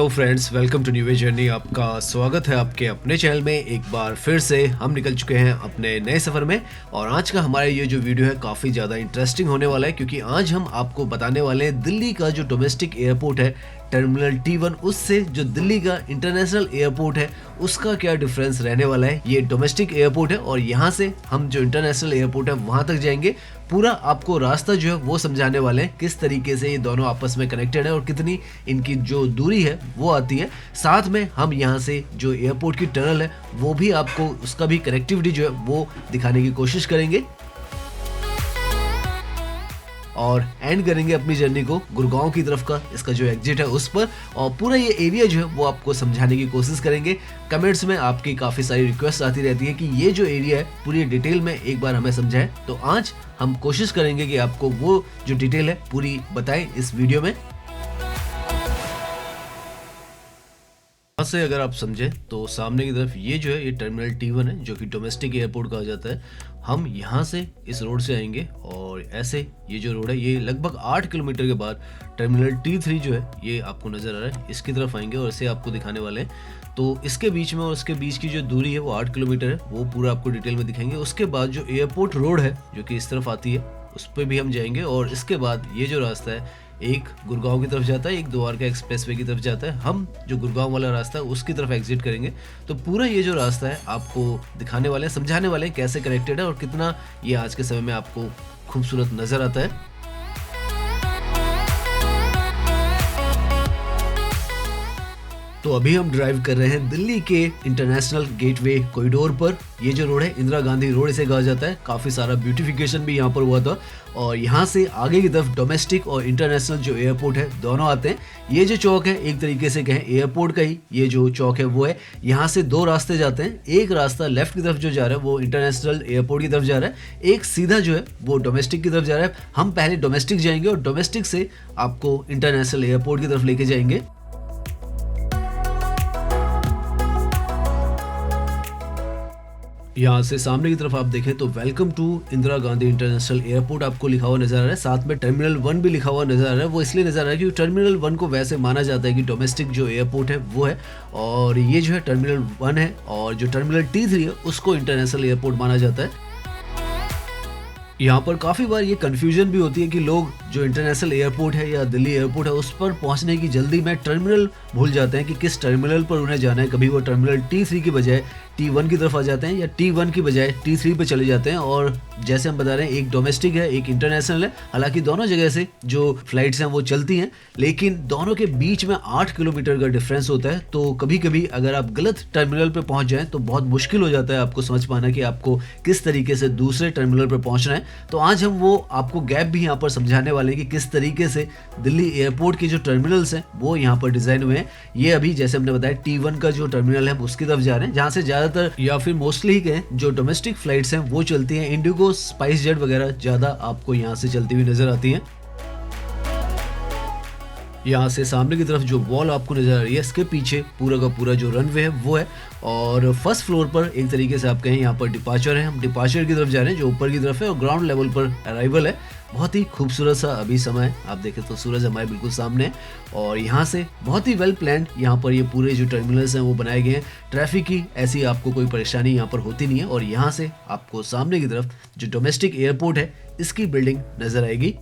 Hello friends, welcome to new journey. आपका स्वागत है आपके अपने चैनल में। एक बार फिर से हम निकल चुके हैं अपने नए सफ़र में और आज का हमारा ये जो वीडियो है काफ़ी ज़्यादा इंटरेस्टिंग होने वाला है, क्योंकि आज हम आपको बताने वाले हैं दिल्ली का जो डोमेस्टिक एयरपोर्ट है टर्मिनल T1 उससे जो दिल्ली का इंटरनेशनल एयरपोर्ट है उसका क्या डिफरेंस रहने वाला है। ये डोमेस्टिक एयरपोर्ट है और यहाँ से हम जो इंटरनेशनल एयरपोर्ट है वहाँ तक जाएंगे। पूरा आपको रास्ता जो है वो समझाने वाले हैं, किस तरीके से ये दोनों आपस में कनेक्टेड है और कितनी इनकी जो दूरी है वो आती है। साथ में हम यहाँ से जो एयरपोर्ट की टनल है वो भी आपको उसका भी कनेक्टिविटी जो है वो दिखाने की कोशिश करेंगे और एंड करेंगे अपनी जर्नी को गुड़गांव की तरफ का इसका जो एग्जिट है उस पर, और पूरा ये एरिया जो है वो आपको समझाने की कोशिश करेंगे। कमेंट्स में आपकी काफ़ी सारी रिक्वेस्ट आती रहती है कि ये जो एरिया है पूरी डिटेल में एक बार हमें समझाएं, तो आज हम कोशिश करेंगे कि आपको वो जो डिटेल है पूरी बताएं इस वीडियो में। यहाँ से अगर आप समझें तो सामने की तरफ ये जो है ये टर्मिनल T1 है जो कि डोमेस्टिक एयरपोर्ट कहा जाता है। हम यहाँ से इस रोड से आएंगे और ऐसे ये जो रोड है ये लगभग 8 किलोमीटर के बाद टर्मिनल T3 जो है ये आपको नज़र आ रहा है, इसकी तरफ आएंगे और इसे आपको दिखाने वाले हैं। तो इसके बीच में और उसके बीच की जो दूरी है वो 8 किलोमीटर है, वो पूरा आपको डिटेल में दिखाएंगे। उसके बाद जो एयरपोर्ट रोड है जो कि इस तरफ आती है उस पर भी हम जाएंगे और इसके बाद ये जो रास्ता है एक गुड़गांव की तरफ जाता है, एक द्वारका एक्सप्रेसवे की तरफ जाता है। हम जो गुड़गांव वाला रास्ता है उसकी तरफ एग्जिट करेंगे। तो पूरा ये जो रास्ता है आपको दिखाने वाले हैं, समझाने वाले हैं कैसे कनेक्टेड है और कितना ये आज के समय में आपको खूबसूरत नजर आता है। तो अभी हम ड्राइव कर रहे हैं दिल्ली के इंटरनेशनल गेटवे कॉरिडोर पर। ये जो रोड है इंदिरा गांधी रोड इसे कहा जाता है। काफ़ी सारा ब्यूटिफिकेशन भी यहाँ पर हुआ था और यहाँ से आगे की तरफ डोमेस्टिक और इंटरनेशनल जो एयरपोर्ट है दोनों आते हैं। ये जो चौक है एक तरीके से कहें एयरपोर्ट का ही ये जो चौक है वो है। यहाँ से दो रास्ते जाते हैं, एक रास्ता लेफ्ट की तरफ जो जा रहा है वो इंटरनेशनल एयरपोर्ट की तरफ जा रहा है, एक सीधा जो है वो डोमेस्टिक की तरफ जा रहा है। हम पहले डोमेस्टिक जाएंगे और डोमेस्टिक से आपको इंटरनेशनल एयरपोर्ट की तरफ लेके जाएंगे। यहाँ से सामने की तरफ आप देखें तो welcome to Indira Gandhi international airport आपको लिखा हुआ नजर आ रहा है। साथ में टर्मिनल 1 भी लिखा हुआ नजर आ रहा है। वो इसलिए नजर आ रहा है क्योंकि टर्मिनल 1 को वैसे माना जाता है कि डोमेस्टिक जो एयरपोर्ट है वो है, और ये जो है टर्मिनल 1 है, और जो टर्मिनल T3 है उसको इंटरनेशनल एयरपोर्ट माना जाता है। यहाँ पर काफ़ी बार ये कन्फ्यूजन भी होती है कि लोग जो इंटरनेशनल एयरपोर्ट है या दिल्ली एयरपोर्ट है उस पर पहुँचने की जल्दी में टर्मिनल भूल जाते हैं कि किस टर्मिनल पर उन्हें जाना है। कभी वो टर्मिनल T3 की बजाय T1 की तरफ आ जाते हैं या T1 की बजाय T3 पे चले जाते हैं। और जैसे हम बता रहे हैं एक डोमेस्टिक है एक इंटरनेशनल है, हालांकि दोनों जगह से जो फ्लाइट्स हैं वो चलती हैं, लेकिन दोनों के बीच में 8 किलोमीटर का डिफरेंस होता है। तो कभी कभी अगर आप गलत टर्मिनल पर पहुंच जाएं तो बहुत मुश्किल हो जाता है आपको समझ पाना कि आपको किस तरीके से दूसरे टर्मिनल पर पहुंचना है। तो आज हम वो आपको गैप भी यहाँ पर समझाने वाले हैं कि किस तरीके से दिल्ली एयरपोर्ट के जो टर्मिनल्स हैं वो यहाँ पर डिजाइन हुए हैं। ये अभी जैसे हमने बताया T1 का जो टर्मिनल है उसकी तरफ जा रहे हैं, जहाँ से ज्यादातर या फिर मोस्टली ही कहें जो डोमेस्टिक फ्लाइट्स हैं वो चलती हैं। इंडिगो, स्पाइस जेट वगैरह ज्यादा आपको यहाँ से चलती हुई नजर आती हैं। यहाँ से सामने की तरफ जो वॉल आपको नजर आ रही है इसके पीछे पूरा का पूरा जो रनवे है वो है, और फर्स्ट फ्लोर पर एक तरीके से आप कहें यहाँ पर डिपार्चर है। हम डिपार्चर की तरफ जा रहे हैं जो ऊपर की तरफ है, और ग्राउंड लेवल पर अराइवल है। बहुत ही खूबसूरत सा अभी समय है, आप देखें तो सूरज हमारे बिल्कुल सामने है और यहाँ से बहुत ही वेल प्लान्ड यहाँ पर ये पूरे जो टर्मिनल्स हैं वो बनाए गए हैं। ट्रैफिक की ऐसी आपको कोई परेशानी यहाँ पर होती नहीं है। और यहाँ से आपको सामने की तरफ जो डोमेस्टिक एयरपोर्ट है इसकी बिल्डिंग नजर आएगी।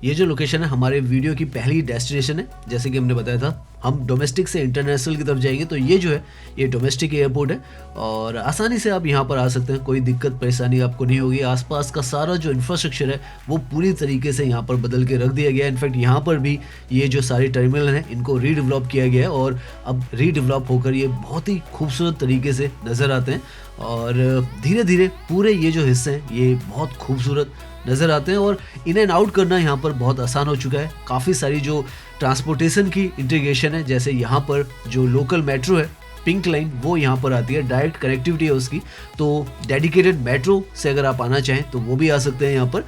ये जो लोकेशन है हमारे वीडियो की पहली डेस्टिनेशन है। जैसे कि हमने बताया था हम डोमेस्टिक से इंटरनेशनल की तरफ जाएंगे, तो ये जो है ये डोमेस्टिक एयरपोर्ट है और आसानी से आप यहाँ पर आ सकते हैं, कोई दिक्कत परेशानी आपको नहीं होगी। आसपास का सारा जो इंफ्रास्ट्रक्चर है वो पूरी तरीके से यहाँ पर बदल के रख दिया गया है। इनफैक्ट यहाँ पर भी ये जो सारे टर्मिनल हैं इनको रीडेवलप किया गया है और अब रीडेवलप होकर ये बहुत ही खूबसूरत तरीके से नज़र आते हैं और धीरे धीरे पूरे ये जो हिस्से हैं ये बहुत खूबसूरत नज़र आते हैं और इन एंड आउट करना यहाँ पर बहुत आसान हो चुका है। काफ़ी सारी जो ट्रांसपोर्टेशन की इंटीग्रेशन है, जैसे यहाँ पर जो लोकल मेट्रो है पिंक लाइन वो यहाँ पर आती है, डायरेक्ट कनेक्टिविटी है उसकी। तो डेडिकेटेड मेट्रो से अगर आप आना चाहें तो वो भी आ सकते हैं यहाँ पर।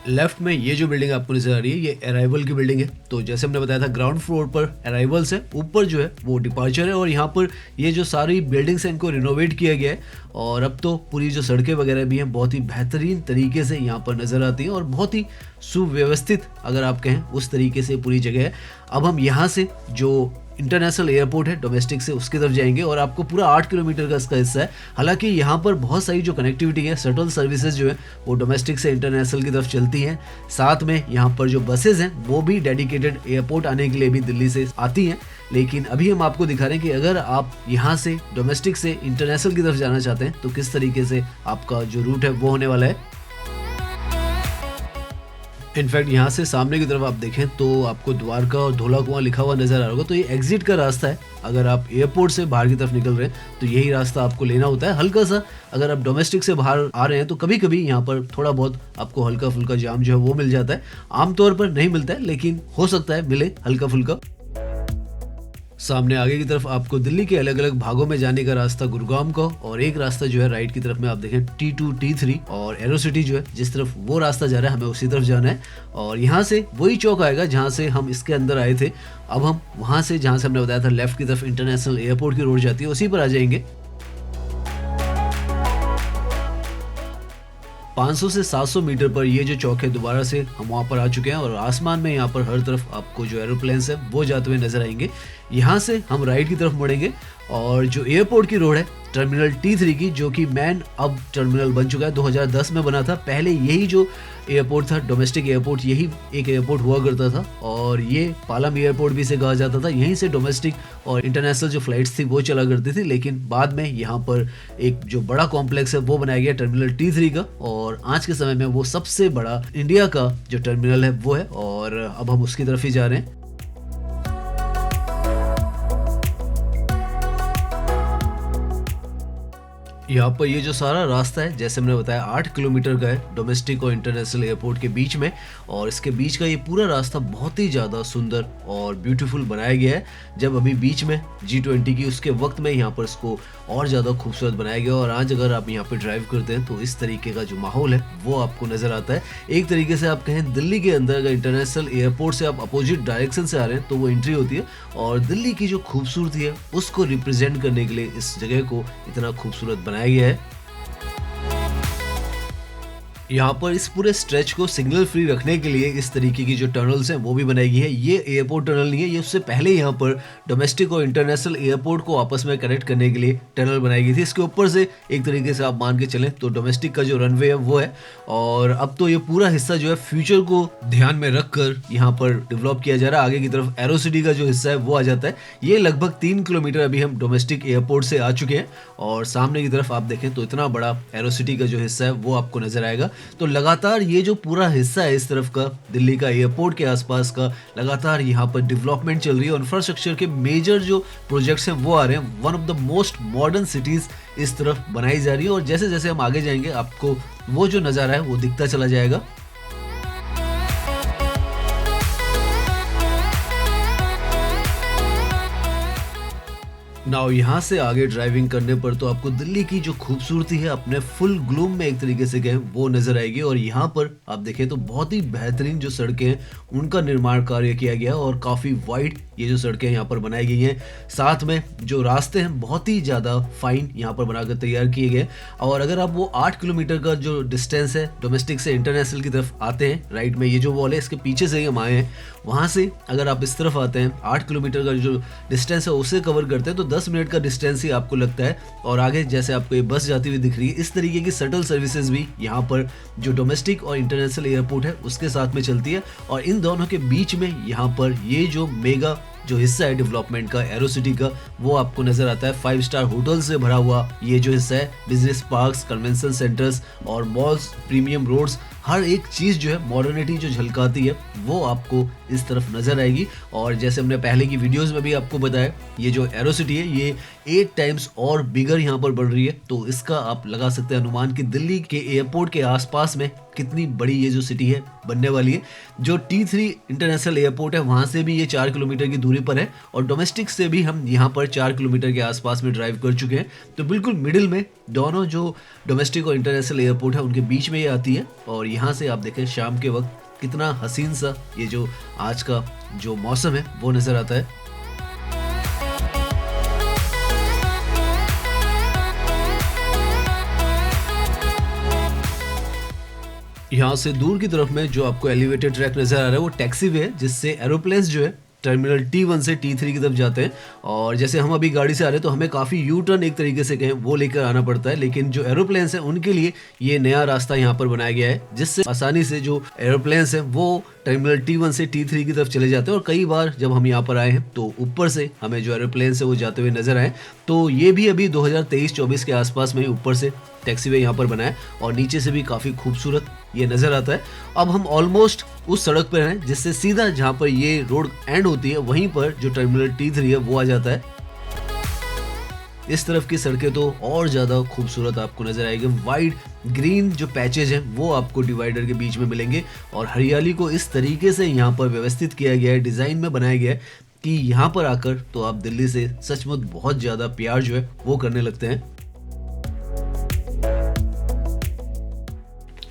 लेफ्ट में ये जो बिल्डिंग आपको नजर आ रही है ये अराइवल की बिल्डिंग है। तो जैसे हमने बताया था ग्राउंड फ्लोर पर अराइवल्स है, ऊपर जो है वो डिपार्चर है और यहाँ पर ये जो सारी बिल्डिंग्स हैं इनको रिनोवेट किया गया है और अब तो पूरी जो सड़कें वगैरह भी हैं बहुत ही बेहतरीन तरीके से यहाँ पर नज़र आती हैं और बहुत ही सुव्यवस्थित अगर आप कहें उस तरीके से पूरी जगह है। अब हम यहाँ से जो इंटरनेशनल एयरपोर्ट है डोमेस्टिक से उसकी तरफ जाएंगे और आपको पूरा 8 किलोमीटर का इसका हिस्सा है। हालांकि यहाँ पर बहुत सारी जो कनेक्टिविटी है, शटल सर्विसेज जो है वो डोमेस्टिक से इंटरनेशनल की तरफ चलती हैं। साथ में यहाँ पर जो बसेज हैं वो भी डेडिकेटेड एयरपोर्ट आने के लिए भी दिल्ली से आती हैं। लेकिन अभी हम आपको दिखा रहे हैं कि अगर आप यहाँ से डोमेस्टिक से इंटरनेशनल की तरफ जाना चाहते हैं तो किस तरीके से आपका जो रूट है वो होने वाला है। इनफैक्ट यहाँ से सामने की तरफ आप देखें तो आपको द्वारका और धौला कुआं लिखा हुआ नजर आ रहा होगा। तो ये एग्जिट का रास्ता है। अगर आप एयरपोर्ट से बाहर की तरफ निकल रहे हैं तो यही रास्ता आपको लेना होता है। हल्का सा अगर आप डोमेस्टिक से बाहर आ रहे हैं तो कभी कभी यहाँ पर थोड़ा बहुत आपको हल्का फुल्का जाम जो है वो मिल जाता है। आमतौर पर नहीं मिलता है लेकिन हो सकता है मिले हल्का फुल्का। सामने आगे की तरफ आपको दिल्ली के अलग अलग भागों में जाने का रास्ता गुरुग्राम का और एक रास्ता जो है राइट की तरफ में आप देखें T2 T3 और एरो सिटी जो है जिस तरफ वो रास्ता जा रहा है हमें उसी तरफ जाना है। और यहाँ से वही चौक आएगा जहाँ से हम इसके अंदर आए थे। अब हम वहाँ से जहाँ से हमने बताया था लेफ्ट की तरफ इंटरनेशनल एयरपोर्ट की रोड जाती है उसी पर आ जाएंगे। 500 से 700 मीटर पर ये जो चौक है दोबारा से हम वहाँ पर आ चुके हैं और आसमान में यहाँ पर हर तरफ आपको जो एरोप्लेन्स है वो जाते हुए नजर आएंगे। यहाँ से हम राइट की तरफ मुड़ेंगे और जो एयरपोर्ट की रोड है टर्मिनल T3 की, जो कि मैन अब टर्मिनल बन चुका है, 2010 में बना था। पहले यही जो एयरपोर्ट था डोमेस्टिक एयरपोर्ट, यही एक एयरपोर्ट हुआ करता था और ये पालम एयरपोर्ट भी इसे कहा जाता था। यहीं से डोमेस्टिक और इंटरनेशनल जो फ्लाइट्स थी वो चला करती थी। लेकिन बाद में यहाँ पर एक जो बड़ा कॉम्प्लेक्स है वो बनाया गया टर्मिनल T3 का और आज के समय में वो सबसे बड़ा इंडिया का जो टर्मिनल है वो है और अब हम उसकी तरफ ही जा रहे हैं। यहाँ पर ये जो सारा रास्ता है जैसे हमने बताया 8 किलोमीटर का है डोमेस्टिक और इंटरनेशनल एयरपोर्ट के बीच में और इसके बीच का ये पूरा रास्ता बहुत ही ज़्यादा सुंदर और ब्यूटीफुल बनाया गया है। जब अभी बीच में G20 की उसके वक्त में यहाँ पर इसको और ज़्यादा खूबसूरत बनाया गया और आज अगर आप यहाँ पर ड्राइव करते हैं तो इस तरीके का जो माहौल है वो आपको नज़र आता है। एक तरीके से आप कहें दिल्ली के अंदर अगर इंटरनेशनल एयरपोर्ट से आप अपोजिट डायरेक्शन से आ रहे हैं तो वो एंट्री होती है और दिल्ली की जो खूबसूरती है उसको रिप्रेजेंट करने के लिए इस जगह को इतना खूबसूरत बनाया गया है। यहाँ पर इस पूरे स्ट्रेच को सिग्नल फ्री रखने के लिए इस तरीके की जो टनल्स हैं वो भी बनाई गई है। ये एयरपोर्ट टनल नहीं है, ये उससे पहले यहाँ पर डोमेस्टिक और इंटरनेशनल एयरपोर्ट को आपस में कनेक्ट करने के लिए टनल बनाई गई थी। इसके ऊपर से एक तरीके से आप मान के चलें तो डोमेस्टिक का जो रनवे है वो है और अब तो ये पूरा हिस्सा जो है फ्यूचर को ध्यान में रखकर यहाँ पर डेवलप किया जा रहा है। आगे की तरफ एरो सिटी का जो हिस्सा है वो आ जाता है। ये लगभग 3 किलोमीटर अभी हम डोमेस्टिक एयरपोर्ट से आ चुके हैं और सामने की तरफ आप देखें तो इतना बड़ा एरो सिटी का जो हिस्सा है वो आपको नजर आएगा। तो लगातार ये जो पूरा हिस्सा है इस तरफ का दिल्ली का एयरपोर्ट के आसपास का लगातार यहाँ पर डेवलपमेंट चल रही है। इंफ्रास्ट्रक्चर के मेजर जो प्रोजेक्ट्स हैं वो आ रहे हैं। One of the most modern cities इस तरफ बनाई जा रही है और जैसे जैसे हम आगे जाएंगे आपको वो जो नज़ारा है वो दिखता चला जाएगा। नाउ यहाँ से आगे ड्राइविंग करने पर तो आपको दिल्ली की जो खूबसूरती है अपने फुल ग्लूम में एक तरीके से कहें वो नजर आएगी और यहाँ पर आप देखें तो बहुत ही बेहतरीन जो सड़कें हैं उनका निर्माण कार्य किया गया और काफ़ी वाइड ये जो सड़कें यहाँ पर बनाई गई हैं। साथ में जो रास्ते हैं बहुत ही ज़्यादा फाइन यहाँ पर बनाकर तैयार किए गए और अगर आप वो 8 किलोमीटर का जो डिस्टेंस है डोमेस्टिक से इंटरनेशनल की तरफ आते हैं, राइट में ये जो वॉल है इसके पीछे से ही हम आए हैं, वहाँ से अगर आप इस तरफ आते हैं 8 किलोमीटर का जो डिस्टेंस है उसे कवर करते हैं तो 10 मिनट का डिस्टेंस ही आपको लगता है। और आगे जैसे आपको ये बस जाती हुई दिख रही है इस तरीके की शटल सर्विसेज भी यहाँ पर जो डोमेस्टिक और इंटरनेशनल एयरपोर्ट है उसके साथ में चलती है और इन दोनों के बीच में यहाँ पर ये जो मेगा जो हिस्सा है डेवलपमेंट का एरो सिटी का वो आपको नजर आता है। 5 स्टार होटल से भरा हुआ ये जो हिस्सा है, बिजनेस पार्क्स, कन्वेंशन सेंटर्स और मॉल्स, प्रीमियम रोड्स, हर एक चीज़ जो है मॉडर्निटी जो झलकाती है वो आपको इस तरफ नजर आएगी। और जैसे हमने पहले की वीडियोस में भी आपको बताया ये जो एरो सिटी है ये 8 टाइम्स और बिगर यहाँ पर बढ़ रही है। तो इसका आप लगा सकते हैं अनुमान कि दिल्ली के एयरपोर्ट के आसपास में कितनी बड़ी ये जो सिटी है बनने वाली है। जो T3 इंटरनेशनल एयरपोर्ट है वहाँ से भी ये 4 किलोमीटर की दूरी पर है और डोमेस्टिक से भी हम यहाँ पर 4 किलोमीटर के आसपास में ड्राइव कर चुके हैं। तो बिल्कुल मिडिल में दोनों जो डोमेस्टिक और इंटरनेशनल एयरपोर्ट है उनके बीच में ये आती है। और यहाँ से आप देखें शाम के वक्त कितना हसीन सा ये जो आज का जो मौसम है वो नज़र आता है। यहाँ से दूर की तरफ में जो आपको एलिवेटेड ट्रैक नज़र आ रहा है वो टैक्सी वे है, जिससे एरोप्लेन्स जो है टर्मिनल T1 से T3 की तरफ जाते हैं। और जैसे हम अभी गाड़ी से आ रहे हैं तो हमें काफ़ी यू टर्न एक तरीके से कहें वो लेकर आना पड़ता है, लेकिन जो एरोप्लेन्स हैं उनके लिए ये नया रास्ता यहाँ पर बनाया गया है, जिससे आसानी से जो एरोप्लेन्स हैं वो टर्मिनल T1 से T3 की तरफ चले जाते हैं। और कई बार जब हम यहाँ पर आए हैं तो ऊपर से हमें जो एरोप्लेन्स है वो जाते हुए नजर आए। तो ये भी अभी 2023-24 के आसपास में ऊपर से टैक्सीवे यहाँ पर बना है और नीचे से भी काफ़ी खूबसूरत ये नज़र आता है। अब हम ऑलमोस्ट उस सड़क पर हैं जिससे सीधा जहाँ पर ये रोड एंड होती है वहीं पर जो टर्मिनल T3 है वो आ जाता है। इस तरफ की सड़कें तो और ज़्यादा खूबसूरत आपको नज़र आएगी। वाइड ग्रीन जो पैचेज हैं वो आपको डिवाइडर के बीच में मिलेंगे और हरियाली को इस तरीके से यहाँ पर व्यवस्थित किया गया है, डिज़ाइन में बनाया गया है कि यहाँ पर आकर तो आप दिल्ली से सचमुच बहुत ज़्यादा प्यार जो है वो करने लगते हैं।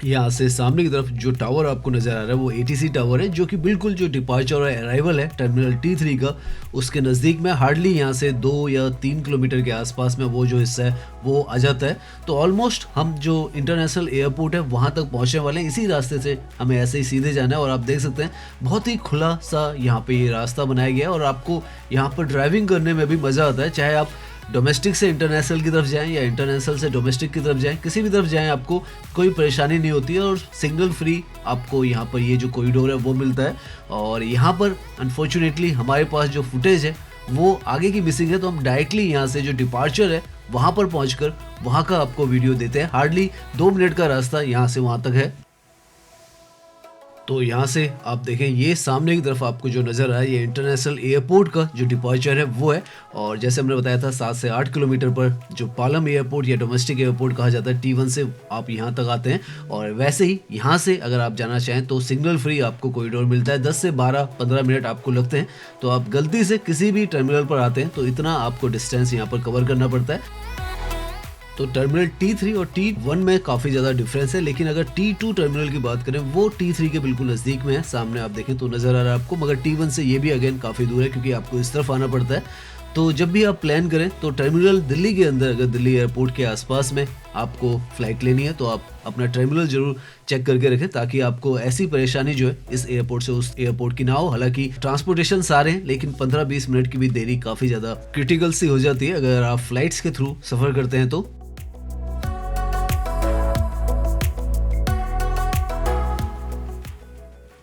यहाँ से सामने की तरफ जो टावर आपको नज़र आ रहा है वो ATC टावर है, जो कि बिल्कुल जो डिपार्चर और अराइवल है टर्मिनल T3 का उसके नज़दीक में हार्डली यहाँ से 2 या 3 किलोमीटर के आसपास में वो जो हिस्सा है वो आ जाता है। तो ऑलमोस्ट हम जो इंटरनेशनल एयरपोर्ट है वहाँ तक पहुँचने वाले हैं। इसी रास्ते से हमें ऐसे ही सीधे जाना है और आप देख सकते हैं बहुत ही खुला सा यहाँ पे ये रास्ता बनाया गया है और आपको यहाँ पर ड्राइविंग करने में भी मज़ा आता है। चाहे आप डोमेस्टिक से इंटरनेशनल की तरफ जाएं या इंटरनेशनल से डोमेस्टिक की तरफ जाएं, किसी भी तरफ जाएं आपको कोई परेशानी नहीं होती है और सिग्नल फ्री आपको यहाँ पर ये जो कॉरिडोर है वो मिलता है। और यहाँ पर अनफॉर्चुनेटली हमारे पास जो फुटेज है वो आगे की मिसिंग है, तो हम डायरेक्टली यहाँ से जो डिपार्चर है वहाँ पर पहुँचकर वहाँ का आपको वीडियो देते हैं। हार्डली 2 मिनट का रास्ता यहाँ से वहाँ तक है। तो यहाँ से आप देखें ये सामने की तरफ आपको जो नज़र आ रहा है ये इंटरनेशनल एयरपोर्ट का जो डिपार्चर है वो है। और जैसे हमने बताया था 7 से 8 किलोमीटर पर जो पालम एयरपोर्ट या डोमेस्टिक एयरपोर्ट कहा जाता है T1 से आप यहाँ तक आते हैं। और वैसे ही यहाँ से अगर आप जाना चाहें तो सिग्नल फ्री आपको कॉरिडोर मिलता है। 10 से 12-15 मिनट आपको लगते हैं। तो आप गलती से किसी भी टर्मिनल पर आते हैं तो इतना आपको डिस्टेंस यहाँ पर कवर करना पड़ता है। तो टर्मिनल T3 और T1 में काफ़ी ज़्यादा डिफरेंस है, लेकिन अगर T2 टर्मिनल की बात करें वो T3 के बिल्कुल नज़दीक में है। सामने आप देखें तो नज़र आ रहा है आपको, मगर T1 से ये भी अगेन काफ़ी दूर है क्योंकि आपको इस तरफ आना पड़ता है। तो जब भी आप प्लान करें तो टर्मिनल दिल्ली के अंदर अगर दिल्ली एयरपोर्ट के आसपास में आपको फ़्लाइट लेनी है तो आप अपना टर्मिनल ज़रूर चेक करके रखें ताकि आपको ऐसी परेशानी जो है इस एयरपोर्ट से उस एयरपोर्ट की ना हो। हालांकि ट्रांसपोर्टेशन सारे हैं लेकिन 15-20 मिनट की भी देरी काफ़ी ज़्यादा क्रिटिकल सी हो जाती है अगर आप फ्लाइट्स के थ्रू सफ़र करते हैं तो।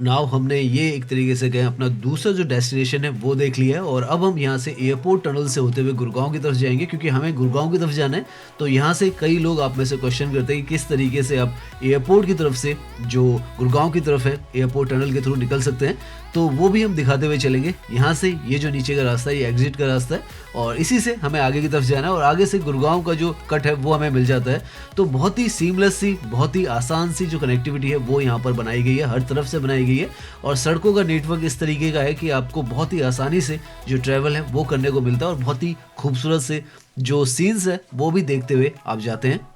नाउ हमने ये एक तरीके से गए अपना दूसरा जो डेस्टिनेशन है वो देख लिया है और अब हम यहाँ से एयरपोर्ट टनल से होते हुए गुड़गांव की तरफ जाएंगे क्योंकि हमें गुड़गांव की तरफ जाना है। तो यहाँ से कई लोग आप में से क्वेश्चन करते हैं कि किस तरीके से आप एयरपोर्ट की तरफ से जो गुड़गांव की तरफ है एयरपोर्ट टनल के थ्रू निकल सकते हैं, तो वो भी हम दिखाते हुए चलेंगे। यहाँ से ये जो नीचे का रास्ता है ये एग्जिट का रास्ता है और इसी से हमें आगे की तरफ जाना है और आगे से गुड़गांव का जो कट है वो हमें मिल जाता है। तो बहुत ही सीमलेस सी बहुत ही आसान सी जो कनेक्टिविटी है वो यहाँ पर बनाई गई है, हर तरफ से बनाई गई है और सड़कों का नेटवर्क इस तरीके का है कि आपको बहुत ही आसानी से जो ट्रैवल है वो करने को मिलता है और बहुत ही खूबसूरत से जो सीन्स है वो भी देखते हुए आप जाते हैं।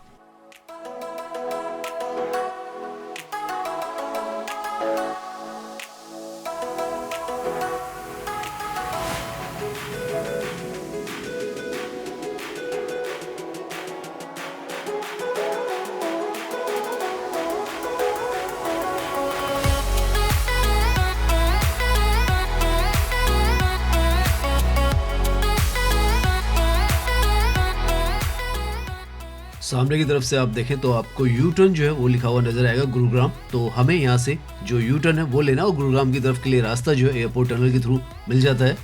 सामने की तरफ से आप देखें तो आपको यू टर्न जो है वो लिखा हुआ नजर आएगा गुरुग्राम। तो हमें यहाँ से जो यू टर्न है वो लेना और गुरुग्राम की तरफ के लिए रास्ता जो है एयरपोर्ट टनल के थ्रू मिल जाता है।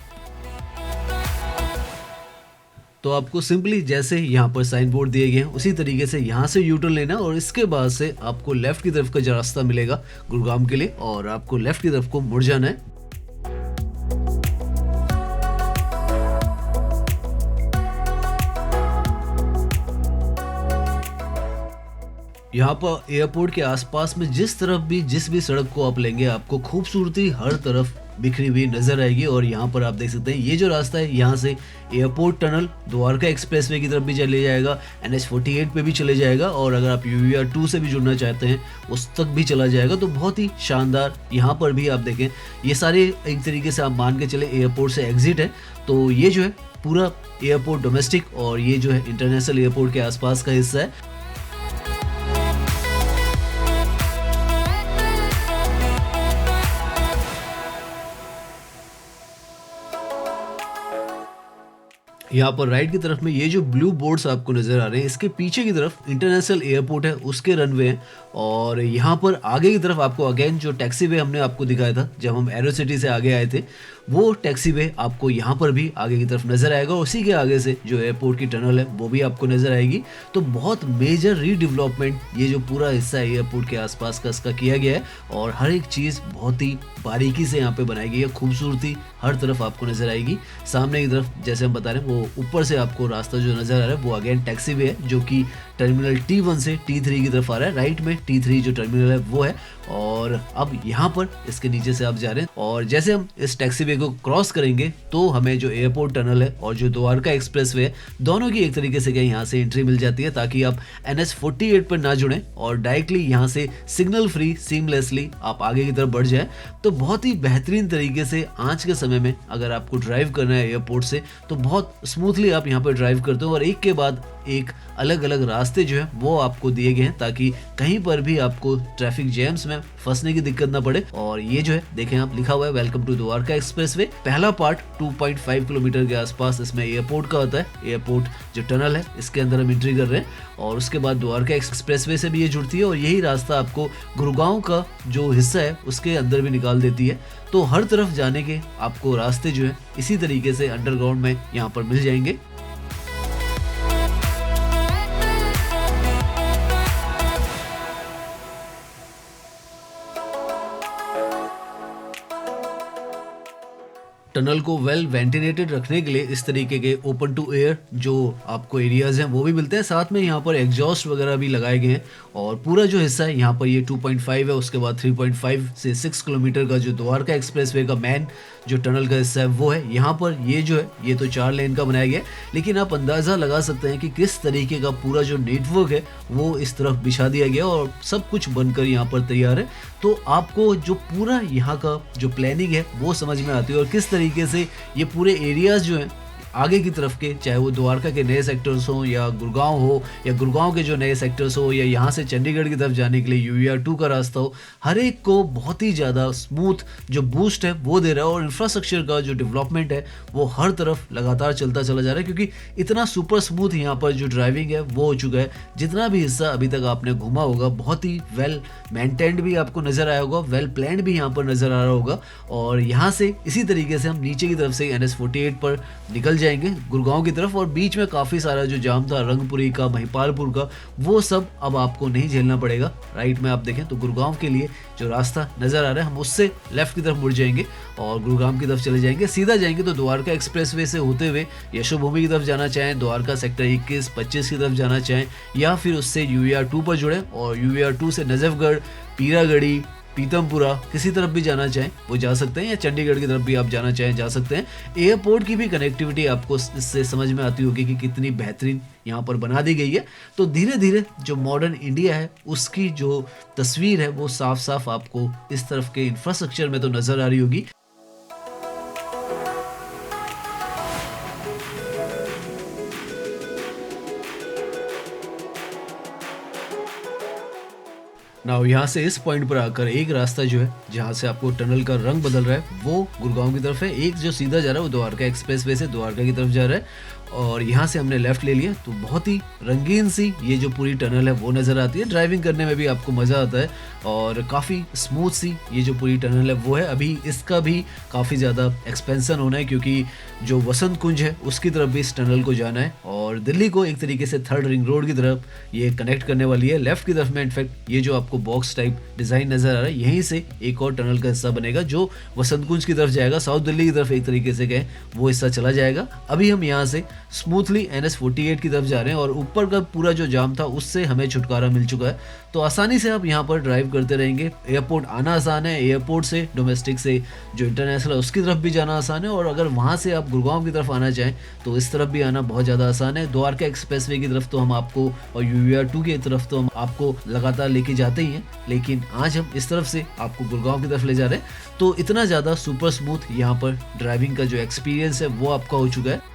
तो आपको सिंपली जैसे यहाँ पर साइन बोर्ड दिए गए हैं उसी तरीके से यहाँ से यू टर्न लेना और इसके बाद से आपको लेफ्ट की तरफ का जो रास्ता मिलेगा गुरुग्राम के लिए और आपको लेफ्ट की तरफ को मुड़ जाना है। यहाँ पर एयरपोर्ट के आसपास में जिस भी सड़क को आप लेंगे आपको खूबसूरती हर तरफ बिखरी हुई नज़र आएगी। और यहाँ पर आप देख सकते हैं ये जो रास्ता है, यहाँ से एयरपोर्ट टनल द्वारका एक्सप्रेसवे की तरफ भी चले जाएगा, NH48 पे भी चले जाएगा, और अगर आप UVR 2 से भी जुड़ना चाहते हैं उस तक भी चला जाएगा। तो बहुत ही शानदार यहाँ पर भी आप देखें, ये सारे एक तरीके से आप मान के चले एयरपोर्ट से एग्जिट है। तो ये जो है पूरा एयरपोर्ट डोमेस्टिक और ये जो है इंटरनेशनल एयरपोर्ट के आसपास का हिस्सा है। यहाँ पर राइट की तरफ में ये जो ब्लू बोर्ड्स आपको नज़र आ रहे हैं, इसके पीछे की तरफ इंटरनेशनल एयरपोर्ट है, उसके रनवे हैं। और यहाँ पर आगे की तरफ आपको अगेन जो टैक्सी वे हमने आपको दिखाया था जब हम एरो सिटी से आगे आए थे, वो टैक्सी वे आपको यहाँ पर भी आगे की तरफ नज़र आएगा। और उसी के आगे से जो एयरपोर्ट की टनल है वो भी आपको नज़र आएगी। तो बहुत मेजर रीडेवलपमेंट ये जो पूरा हिस्सा है एयरपोर्ट के आसपास का इसका किया गया है, और हर एक चीज़ बहुत ही बारीकी से यहाँ पे बनाई गई है। खूबसूरती हर तरफ आपको नज़र आएगी। सामने की तरफ जैसे हम बता रहे हैं, वो ऊपर से आपको रास्ता जो नज़र आ रहा है वो अगेन टैक्सी वे है, जो कि टर्मिनल T1 से T3 की तरफ आ रहा है। राइट में T3 जो टर्मिनल है वो है। और अब यहाँ पर इसके नीचे से आप जा रहे हैं, और जैसे हम इस टैक्सी वे को क्रॉस करेंगे तो हमें जो एयरपोर्ट टनल है और जो द्वारका एक्सप्रेस वे है, दोनों की एक तरीके से यहाँ से एंट्री मिल जाती है, ताकि आप NH48 पर ना जुड़ें और डायरेक्टली यहाँ से सिग्नल फ्री सीमलेसली आप आगे की तरफ बढ़ जाए। तो बहुत ही बेहतरीन तरीके से आज के समय में अगर आपको ड्राइव करना है एयरपोर्ट से, तो बहुत स्मूथली आप यहाँ पर ड्राइव करते हो, और एक के बाद एक अलग अलग रास्ते जो है वो आपको दिए गए हैं, ताकि कहीं पर भी आपको ट्रैफिक जैम्स में फंसने की दिक्कत ना पड़े। और ये जो है देखें आप, लिखा हुआ है वेलकम टू द्वारका एक्सप्रेसवे। पहला पार्ट 2.5 किलोमीटर के आसपास इसमें एयरपोर्ट का होता है। एयरपोर्ट जो टनल है इसके अंदर हम एंट्री कर रहे हैं, और उसके बाद द्वारका एक्सप्रेसवे से भी ये जुड़ती है, और यही रास्ता आपको गुड़गांव का जो हिस्सा है उसके अंदर भी निकाल देती है। तो हर तरफ जाने के आपको रास्ते जो है इसी तरीके से अंडरग्राउंड में यहाँ पर मिल जाएंगे। टनल को वेल वेंटिलेटेड रखने के लिए इस तरीके के ओपन टू एयर जो आपको एरियाज हैं वो भी मिलते हैं। साथ में यहाँ पर एग्जॉस्ट वगैरह भी लगाए गए हैं, और पूरा जो हिस्सा है यहाँ पर ये 2.5 है, उसके बाद 3.5 से 6 किलोमीटर का जो द्वारका एक्सप्रेसवे का मेन जो टनल का हिस्सा है वो है। यहाँ पर ये जो है ये तो 4 लेन का बनाया गया है, लेकिन आप अंदाज़ा लगा सकते हैं कि किस तरीके का पूरा जो नेटवर्क है वो इस तरफ बिछा दिया गया, और सब कुछ बनकर यहाँ पर तैयार है। तो आपको जो पूरा यहाँ का जो प्लानिंग है वो समझ में आती है, और किस तरीके से ये पूरे एरियाज जो हैं आगे की तरफ के, चाहे वो द्वारका के नए सेक्टर्स हो या गुड़गांव हो, या गुड़गांव के जो नए सेक्टर्स हो, या यहाँ से चंडीगढ़ की तरफ जाने के लिए UVR 2 का रास्ता हो, हर एक को बहुत ही ज़्यादा स्मूथ जो बूस्ट है वो दे रहा है। और इंफ्रास्ट्रक्चर का जो डेवलपमेंट है वो हर तरफ लगातार चलता चला जा रहा है, क्योंकि इतना सुपर स्मूथ यहाँ पर जो ड्राइविंग है वो हो चुका है। जितना भी हिस्सा अभी तक आपने घूमा होगा बहुत ही वेल मेंटेन्ड भी आपको नज़र आया होगा, वेल प्लान्ड भी यहाँ पर नज़र आ रहा होगा। और यहाँ से इसी तरीके से हम नीचे की तरफ से NH48 पर निकल जाएंगे गुड़गांव की तरफ, और बीच में काफ़ी सारा जो जाम था रंगपुरी का, महिपालपुर का, वो सब अब आपको नहीं झेलना पड़ेगा। राइट में आप देखें तो गुड़गांव के लिए जो रास्ता नज़र आ रहा है, हम उससे लेफ्ट की तरफ मुड़ जाएंगे और गुड़गांव की तरफ चले जाएंगे। सीधा जाएंगे तो द्वारका एक्सप्रेसवे से होते हुए यशोभूमि की तरफ जाना चाहें, द्वारका सेक्टर 21-25 की तरफ जाना चाहें, या फिर उससे UVR 2 पर जुड़ें और UVR 2 से नजफगढ़, पीरागढ़ी, पीतमपुरा किसी तरफ भी जाना चाहें वो जा सकते हैं, या चंडीगढ़ की तरफ भी आप जाना चाहें जा सकते हैं। एयरपोर्ट की भी कनेक्टिविटी आपको इससे समझ में आती होगी कि कितनी बेहतरीन यहाँ पर बना दी गई है। तो धीरे धीरे जो मॉडर्न इंडिया है उसकी जो तस्वीर है वो साफ साफ आपको इस तरफ के इंफ्रास्ट्रक्चर में तो नज़र आ रही होगी। नाउ यहाँ से इस पॉइंट पर आकर एक रास्ता जो है जहाँ से आपको टनल का रंग बदल रहा है वो गुड़गांव की तरफ है, एक जो सीधा जा रहा है वो द्वारका एक्सप्रेसवे से द्वारका की तरफ जा रहा है, और यहाँ से हमने लेफ्ट ले लिया। तो बहुत ही रंगीन सी ये जो पूरी टनल है वो नज़र आती है, ड्राइविंग करने में भी आपको मज़ा आता है, और काफ़ी स्मूथ सी ये जो पूरी टनल है वो है। अभी इसका भी काफ़ी ज़्यादा एक्सपेंसन होना है, क्योंकि जो वसंत कुंज है उसकी तरफ भी इस टनल को जाना है, और दिल्ली को एक तरीके से 3rd रिंग रोड की तरफ ये कनेक्ट करने वाली है। लेफ्ट की तरफ में इनफैक्ट ये जो आपको बॉक्स टाइप डिज़ाइन नज़र आ रहा है, यहीं से एक और टनल का हिस्सा बनेगा जो वसंत कुंज की तरफ जाएगा, साउथ दिल्ली की तरफ एक तरीके से कहें वो हिस्सा चला जाएगा। अभी हम यहाँ से स्मूथली NH48 की तरफ जा रहे हैं और ऊपर का पूरा जो जाम था उससे हमें छुटकारा मिल चुका है। तो आसानी से आप यहाँ पर ड्राइव करते रहेंगे। एयरपोर्ट आना आसान है, एयरपोर्ट से डोमेस्टिक से जो इंटरनेशनल है उसकी तरफ भी जाना आसान है, और अगर वहाँ से आप गुड़गांव की तरफ आना चाहें तो इस तरफ भी आना बहुत ज़्यादा आसान है। द्वारका एक्सप्रेसवे की तरफ तो हम आपको और UVR2 की तरफ तो हम आपको लगातार लेके जाते ही हैं, लेकिन आज हम इस तरफ से आपको गुड़गांव की तरफ ले जा रहे हैं। तो इतना ज़्यादा सुपर स्मूथ यहाँ पर ड्राइविंग का जो एक्सपीरियंस है वो आपका हो चुका है।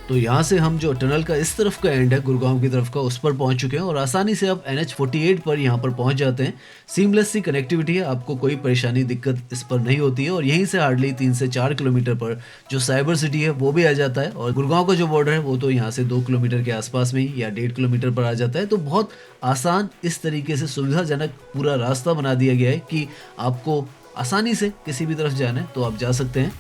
तो यहाँ से हम जो टनल का इस तरफ का एंड है गुड़गांव की तरफ का, उस पर पहुँच चुके हैं और आसानी से आप NH48 पर यहाँ पर पहुँच जाते हैं। सीमलेस सी कनेक्टिविटी है, आपको कोई परेशानी दिक्कत इस पर नहीं होती है, और यहीं से हार्डली 3 से 4 किलोमीटर पर जो साइबर सिटी है वो भी आ जाता है, और गुड़गांव का जो बॉर्डर है वो तो यहाँ से 2 किलोमीटर के आसपास में ही या 1.5 किलोमीटर पर आ जाता है। तो बहुत आसान इस तरीके से सुविधाजनक पूरा रास्ता बना दिया गया है कि आपको आसानी से किसी भी तरफ जाना है तो आप जा सकते हैं।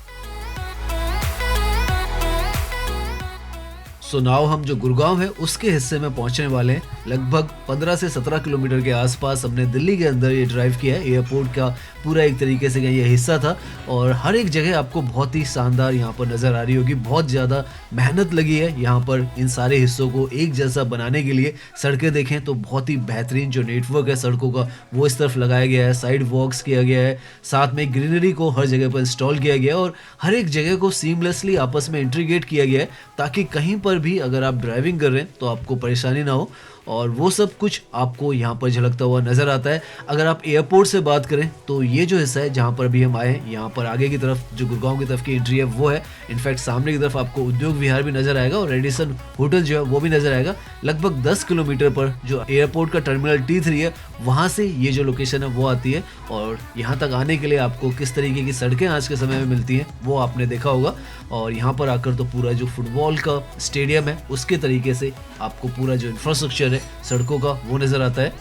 सो नाउ हम जो गुड़गांव है उसके हिस्से में पहुंचने वाले हैं। लगभग 15 से 17 किलोमीटर के आसपास हमने दिल्ली के अंदर ये ड्राइव किया है। एयरपोर्ट का पूरा एक तरीके से ये हिस्सा था, और हर एक जगह आपको बहुत ही शानदार यहाँ पर नज़र आ रही होगी। बहुत ज़्यादा मेहनत लगी है यहाँ पर इन सारे हिस्सों को एक जैसा बनाने के लिए। सड़कें देखें तो बहुत ही बेहतरीन जो नेटवर्क है सड़कों का वो इस तरफ लगाया गया है, साइड वॉक्स किया गया है, साथ में ग्रीनरी को हर जगह पर इंस्टॉल किया गया है, और हर एक जगह को सीमलेसली आपस में इंटीग्रेट किया गया है ताकि कहीं पर भी अगर आप ड्राइविंग कर रहे हैं तो आपको परेशानी ना हो, और वो सब कुछ आपको यहाँ पर झलकता हुआ नज़र आता है। अगर आप एयरपोर्ट से बात करें तो ये जो हिस्सा है जहाँ पर भी हम आए हैं, यहाँ पर आगे की तरफ जो गुड़गांव की तरफ की एंट्री है वो है। इनफैक्ट सामने की तरफ आपको उद्योग विहार भी नज़र आएगा और रेडिसन होटल जो है वो भी नज़र आएगा। लगभग 10 किलोमीटर पर जो एयरपोर्ट का टर्मिनल T3 है वहाँ से ये जो लोकेशन है वो आती है, और यहाँ तक आने के लिए आपको किस तरीके की सड़कें आज के समय में मिलती हैं वो आपने देखा होगा। और यहाँ पर आकर तो पूरा जो फुटबॉल का स्टेडियम है उसके तरीके से आपको पूरा जो इंफ्रास्ट्रक्चर है सड़कों का वो नज़र आता है।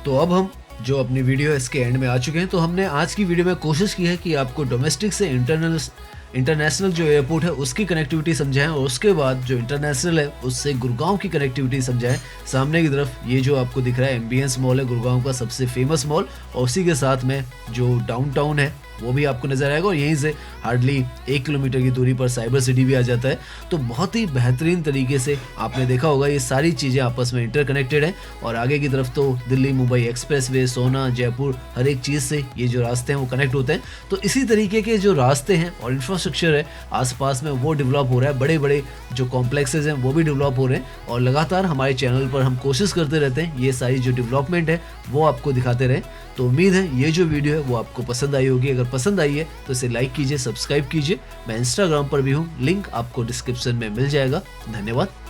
तो अब हम जो अपनी वीडियो है इसके एंड में आ चुके हैं। तो हमने आज की वीडियो में कोशिश की है कि आपको डोमेस्टिक से इंटरनेशनल जो एयरपोर्ट है उसकी कनेक्टिविटी समझाएं, और उसके बाद जो इंटरनेशनल है उससे गुड़गांव की कनेक्टिविटी समझाएं। सामने की तरफ ये जो आपको दिख रहा है एम्बियंस मॉल है गुड़गांव का सबसे फेमस मॉल, और उसी के साथ में जो डाउनटाउन है वो भी आपको नज़र आएगा, और यहीं से हार्डली 1 किलोमीटर की दूरी पर साइबर सिटी भी आ जाता है। तो बहुत ही बेहतरीन तरीके से आपने देखा होगा ये सारी चीज़ें आपस में इंटरकनेक्टेड हैं, और आगे की तरफ तो दिल्ली मुंबई एक्सप्रेसवे, सोना, जयपुर, हर एक चीज़ से ये जो रास्ते हैं वो कनेक्ट होते हैं। तो इसी तरीके के जो रास्ते हैं और इंफ्रास्ट्रक्चर है आसपास में वो डेवलप हो रहा है, बड़े बड़े जो कॉम्प्लेक्सेज हैं वो भी डेवलप हो रहे हैं, और लगातार हमारे चैनल पर हम कोशिश करते रहते हैं ये सारी जो डेवलपमेंट है वो आपको दिखाते रहें। तो उम्मीद है ये जो वीडियो है वो आपको पसंद आई होगी। अगर पसंद आई है तो इसे लाइक कीजिए, सब्सक्राइब कीजिए। मैं इंस्टाग्राम पर भी हूँ, लिंक आपको डिस्क्रिप्शन में मिल जाएगा। धन्यवाद।